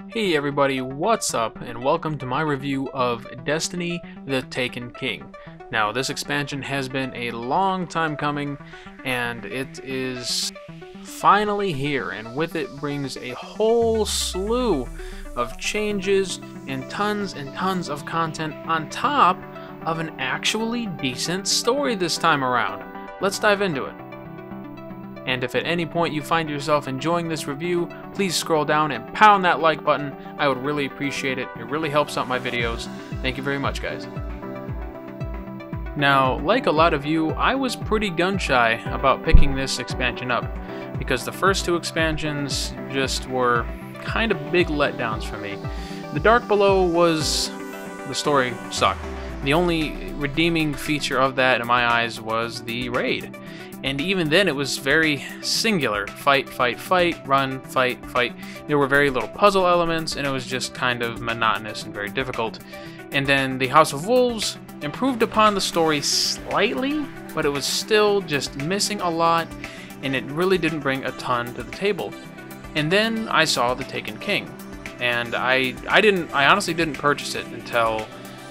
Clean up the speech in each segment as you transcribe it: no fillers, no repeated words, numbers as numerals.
Hey everybody, what's up, and welcome to my review of Destiny: The Taken King. Now, this expansion has been a long time coming, and it is finally here, and with it brings a whole slew of changes and tons of content on top of an actually decent story this time around. Let's dive into it. And if at any point you find yourself enjoying this review, please scroll down and pound that like button. I would really appreciate it. It really helps out my videos. Thank you very much, guys. Now, like a lot of you, I was pretty gun-shy about picking this expansion up, because the first two expansions just were kind of big letdowns for me. The Dark Below the story sucked. The only redeeming feature of that in my eyes was the raid. And even then it was very singular. Fight, fight, fight, run, fight, fight. There were very little puzzle elements, and it was just kind of monotonous and very difficult. And then the House of Wolves improved upon the story slightly, but it was still just missing a lot, and it really didn't bring a ton to the table. And then I saw The Taken King, and I honestly didn't purchase it until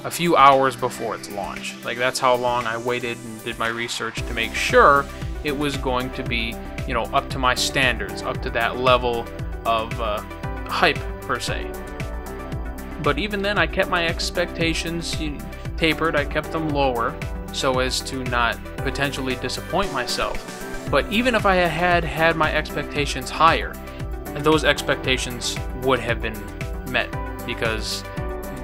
a few hours before its launch. Like, that's how long I waited and did my research to make sure it was going to be, you know, up to my standards, up to that level of hype, per se. But even then, I kept my expectations tapered. I kept them lower so as to not potentially disappoint myself. But even if I had my expectations higher, those expectations would have been met, because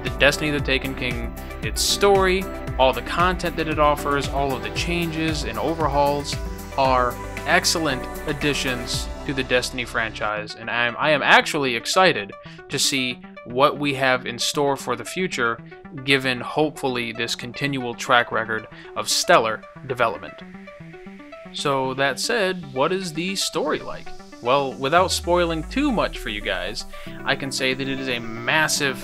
the Destiny: The Taken King, its story, all the content that it offers, all of the changes and overhauls are excellent additions to the Destiny franchise, and I am actually excited to see what we have in store for the future, given hopefully this continual track record of stellar development. So that said, what is the story like? Well, without spoiling too much for you guys, I can say that it is a massive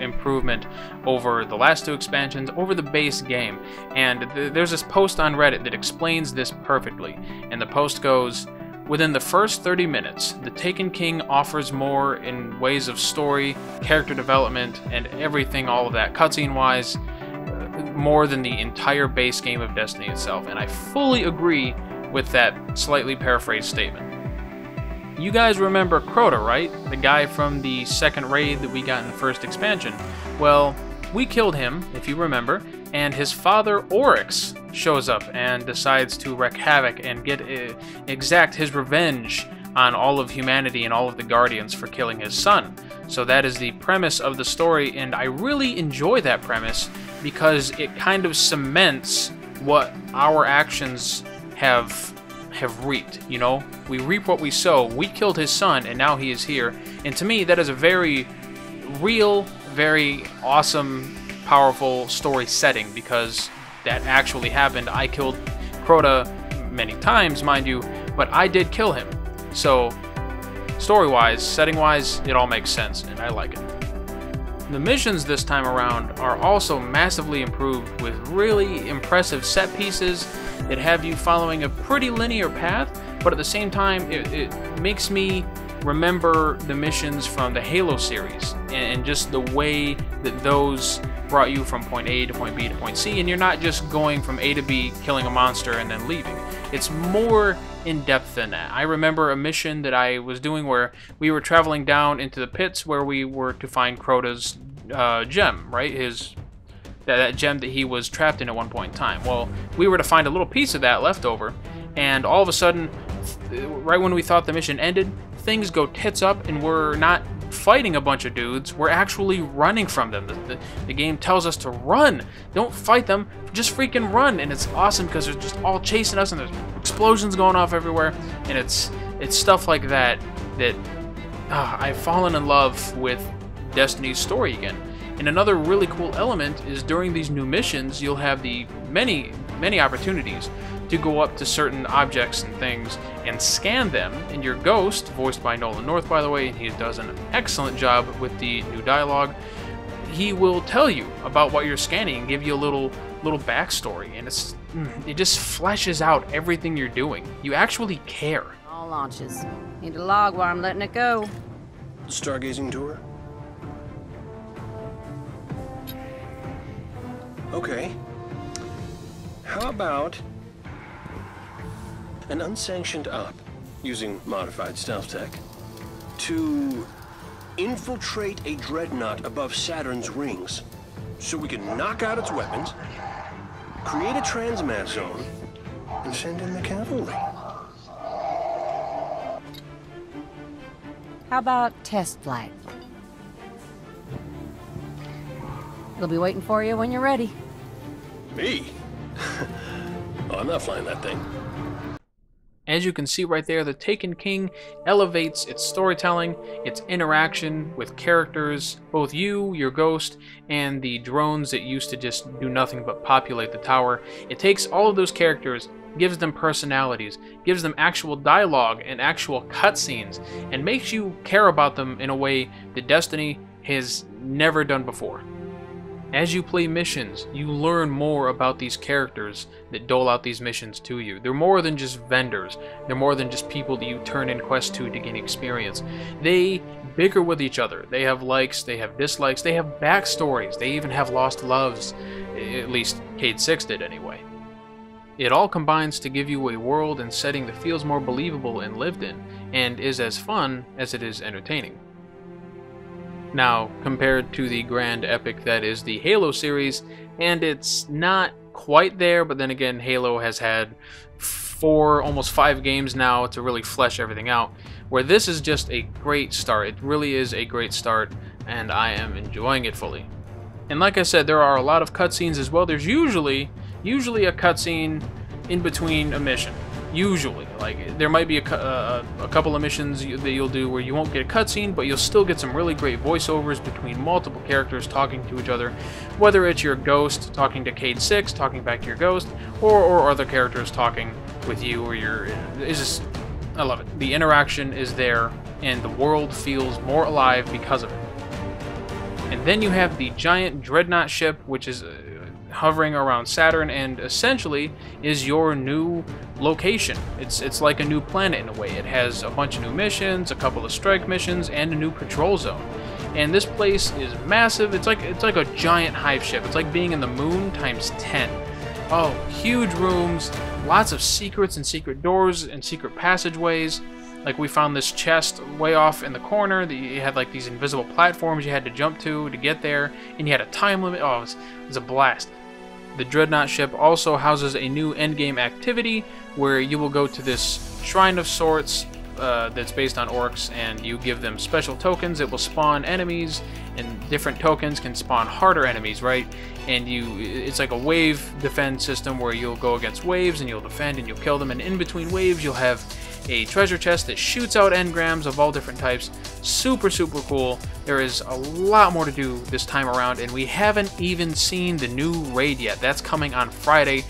improvement over the last two expansions, over the base game. And there's this post on Reddit that explains this perfectly. And the post goes, within the first 30 minutes, The Taken King offers more in ways of story, character development, and everything, all of that, cutscene-wise, more than the entire base game of Destiny itself. And I fully agree with that slightly paraphrased statement. You guys remember Crota, right? The guy from the second raid that we got in the first expansion. Well, we killed him, if you remember, and his father Oryx shows up and decides to wreak havoc and exact his revenge on all of humanity and all of the Guardians for killing his son. So that is the premise of the story, and I really enjoy that premise because it kind of cements what our actions have reaped. You know, we reap what we sow. We killed his son, and now he is here. And to me, that is a very real, very awesome, powerful story setting, because that actually happened. I killed Crota many times, mind you, but I did kill him. So story-wise, setting-wise, it all makes sense, and I like it. The missions this time around are also massively improved, with really impressive set pieces that have you following a pretty linear path, but at the same time it makes me remember the missions from the Halo series, and just the way that those brought you from point A to point B to point C, and you're not just going from A to B, killing a monster, and then leaving. It's more in-depth than that. I remember a mission that I was doing where we were traveling down into the pits where we were to find Crota's gem, right? That gem that he was trapped in at one point in time. Well, we were to find a little piece of that left over, and all of a sudden, right when we thought the mission ended, things go tits up, and we're not fighting a bunch of dudes, we're actually running from them. The game tells us to run. Don't fight them, just freaking run. And it's awesome because they're just all chasing us, and there's explosions going off everywhere, and it's stuff like that I've fallen in love with Destiny's story again. And another really cool element is during these new missions, you'll have the many opportunities to go up to certain objects and things and scan them. And your ghost, voiced by Nolan North, by the way, and he does an excellent job with the new dialogue, he will tell you about what you're scanning and give you a little backstory, and it just fleshes out everything you're doing. You actually care. All launches. Need to log while I'm letting it go. stargazing tour? Okay. How about an unsanctioned op using modified stealth tech to infiltrate a dreadnought above Saturn's rings so we can knock out its weapons, create a transmat zone, and send in the cavalry? How about test flight? It'll be waiting for you when you're ready. Me? Oh, I'm not flying that thing. As you can see right there, the Taken King elevates its storytelling, its interaction with characters, both you, your ghost, and the drones that used to just do nothing but populate the tower. It takes all of those characters, gives them personalities, gives them actual dialogue and actual cutscenes, and makes you care about them in a way that Destiny has never done before. As you play missions, you learn more about these characters that dole out these missions to you. They're more than just vendors. They're more than just people that you turn in quests to gain experience. They bicker with each other. They have likes, they have dislikes, they have backstories. They even have lost loves. At least Cade 6 did anyway. It all combines to give you a world and setting that feels more believable and lived in, and is as fun as it is entertaining. Now, compared to the grand epic that is the Halo series, and it's not quite there, but then again, Halo has had almost 5 games now to really flesh everything out, where this is just a great start. It really is a great start, and I am enjoying it fully. And like I said, there are a lot of cutscenes as well. There's usually a cutscene in between a mission. Usually, like, there might be a couple of missions that you'll do where you won't get a cutscene, but you'll still get some really great voiceovers between multiple characters talking to each other, whether it's your ghost talking to Cade 6, talking back to your ghost, or other characters talking with you, or I love it. The interaction is there, and the world feels more alive because of it. And then you have the giant dreadnought ship, which is hovering around Saturn, and essentially is your new location. It's like a new planet in a way. It has a bunch of new missions, a couple of strike missions, and a new patrol zone. And this place is massive. It's like a giant hive ship. It's like being in the moon times 10. Oh, huge rooms, lots of secrets and secret doors and secret passageways. Like, we found this chest way off in the corner that you had like these invisible platforms you had to jump to get there, and you had a time limit. Oh, it was a blast. The Dreadnought ship also houses a new endgame activity where you will go to this shrine of sorts that's based on orcs, and you give them special tokens that will spawn enemies, and different tokens can spawn harder enemies, right? And it's like a wave defend system where you'll go against waves and you'll defend and you'll kill them, and in between waves you'll have a treasure chest that shoots out engrams of all different types. Super cool. There is a lot more to do this time around, and we haven't even seen the new raid yet. That's coming on Friday,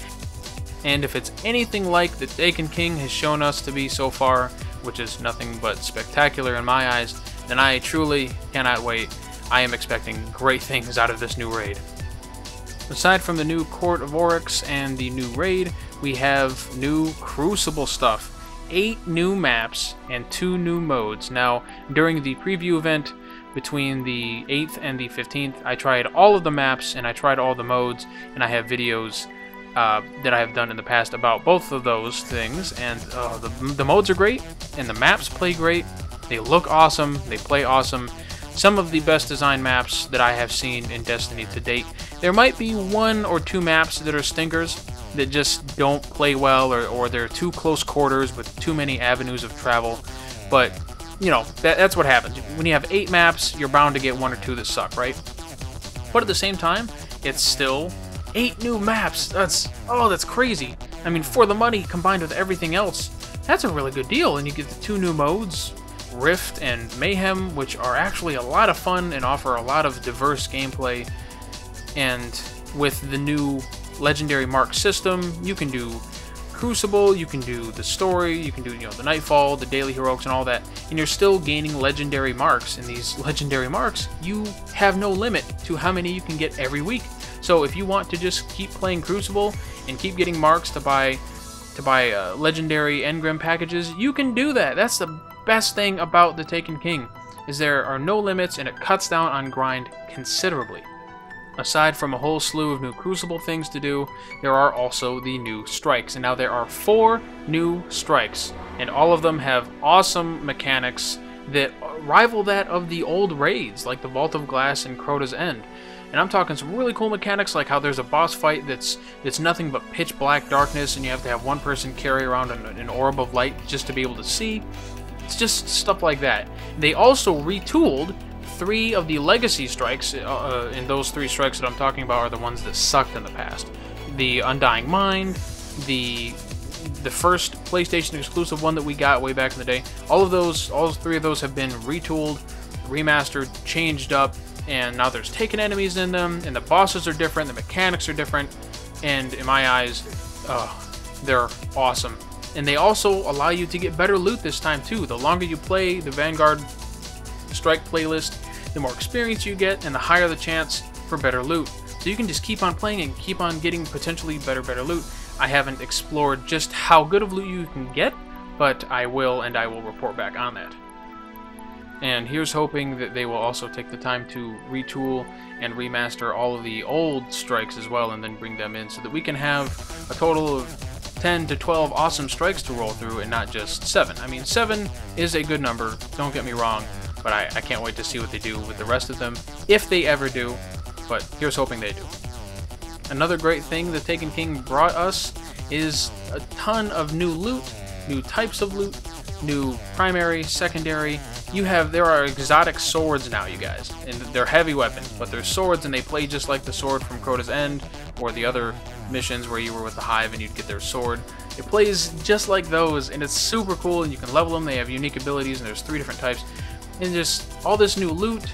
and if it's anything like the Taken King has shown us to be so far, which is nothing but spectacular in my eyes, then I truly cannot wait. I am expecting great things out of this new raid. Aside from the new Court of Oryx and the new raid, we have new Crucible stuff. 8 new maps and 2 new modes. Now, during the preview event between the 8th and the 15th, I tried all of the maps and I tried all the modes, and I have videos that I have done in the past about both of those things, and the modes are great, and the maps play great. They look awesome, they play awesome. Some of the best design maps that I have seen in Destiny to date. There might be 1 or 2 maps that are stinkers, that just don't play well, or they're too close quarters with too many avenues of travel. But, you know, that's what happens. When you have 8 maps, you're bound to get 1 or 2 that suck, right? But at the same time, it's still 8 new maps. That's crazy. I mean, for the money combined with everything else, that's a really good deal. And you get the 2 new modes, Rift and Mayhem, which are actually a lot of fun and offer a lot of diverse gameplay. And with the new Legendary Mark system, you can do Crucible, you can do the story, you can do, the Nightfall, the Daily Heroics, and all that, and you're still gaining Legendary Marks. And these Legendary Marks, you have no limit to how many you can get every week. So if you want to just keep playing Crucible and keep getting marks to buy Legendary Engram packages, you can do that. That's the best thing about the Taken King. is there are no limits and it cuts down on grind considerably. Aside from a whole slew of new Crucible things to do, there are also the new strikes. And now there are 4 new strikes, and all of them have awesome mechanics that rival that of the old raids, like the Vault of Glass and Crota's End. And I'm talking some really cool mechanics, like how there's a boss fight that's nothing but pitch black darkness, and you have to have one person carry around an orb of light just to be able to see. It's just stuff like that. They also retooled 3 of the legacy strikes, and those 3 strikes that I'm talking about are the ones that sucked in the past. The Undying Mind, the first PlayStation exclusive one that we got way back in the day. All 3 of those have been retooled, remastered, changed up, and now there's taken enemies in them, and the bosses are different, the mechanics are different, and in my eyes, they're awesome. And they also allow you to get better loot this time too. The longer you play the Vanguard Strike playlist, the more experience you get, and the higher the chance for better loot. So you can just keep on playing and keep on getting potentially better loot. I haven't explored just how good of loot you can get, but I will, and I will report back on that. And here's hoping that they will also take the time to retool and remaster all of the old strikes as well, and then bring them in so that we can have a total of 10 to 12 awesome strikes to roll through, and not just 7. I mean, 7 is a good number, don't get me wrong, but I can't wait to see what they do with the rest of them, if they ever do, but here's hoping they do. Another great thing that Taken King brought us is a ton of new loot, new types of loot, new primary, secondary. There are exotic swords now, you guys, and they're heavy weapons, but they're swords, and they play just like the sword from Crota's End, or the other missions where you were with the Hive and you'd get their sword. It plays just like those, and it's super cool, and you can level them. They have unique abilities, and there's 3 different types. And just all this new loot,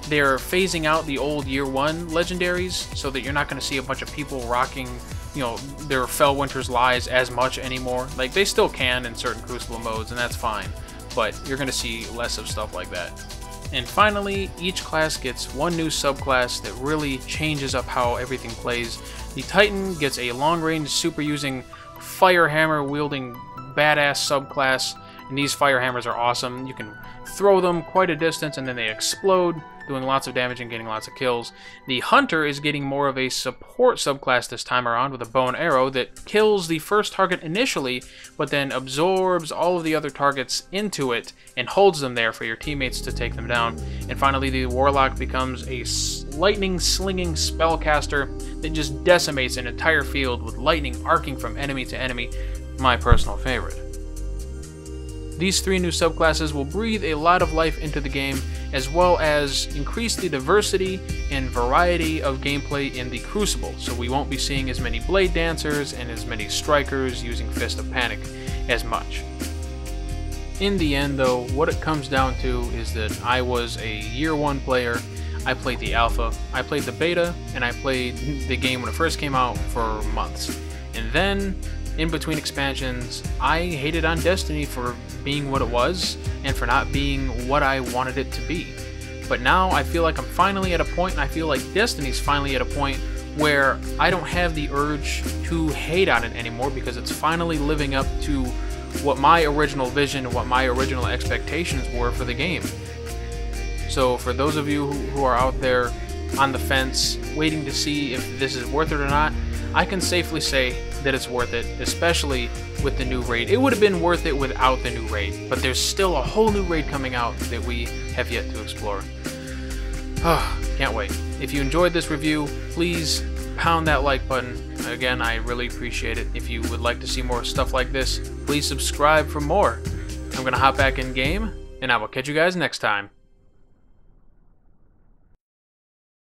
they're phasing out the old Year 1 legendaries so that you're not going to see a bunch of people rocking, their Fellwinter's Lies as much anymore. Like, they still can in certain Crucible modes, and that's fine, but you're going to see less of stuff like that. And finally, each class gets 1 new subclass that really changes up how everything plays. The Titan gets a long-range super-using, fire-hammer-wielding badass subclass, and these fire hammers are awesome. You can throw them quite a distance and then they explode, doing lots of damage and getting lots of kills. The Hunter is getting more of a support subclass this time around, with a bow and arrow that kills the first target initially, but then absorbs all of the other targets into it and holds them there for your teammates to take them down. And finally, the Warlock becomes a lightning-slinging spellcaster that just decimates an entire field with lightning arcing from enemy to enemy. My personal favorite. These 3 new subclasses will breathe a lot of life into the game, as well as increase the diversity and variety of gameplay in the Crucible, so we won't be seeing as many Blade Dancers and as many Strikers using Fist of Panic as much. In the end though, what it comes down to is that I was a Year 1 player. I played the Alpha, I played the Beta, and I played the game when it first came out for months. And then, in between expansions, I hated on Destiny for being what it was, and for not being what I wanted it to be. But now I feel like I'm finally at a point, and I feel like Destiny's finally at a point where I don't have the urge to hate on it anymore, because it's finally living up to what my original vision and what my original expectations were for the game. So for those of you who are out there on the fence, waiting to see if this is worth it or not, I can safely say that it's worth it, especially with the new raid. It would have been worth it without the new raid, but there's still a whole new raid coming out that we have yet to explore. Can't wait. If you enjoyed this review, please pound that like button. Again, I really appreciate it. If you would like to see more stuff like this, please subscribe for more. I'm gonna hop back in game, and I will catch you guys next time.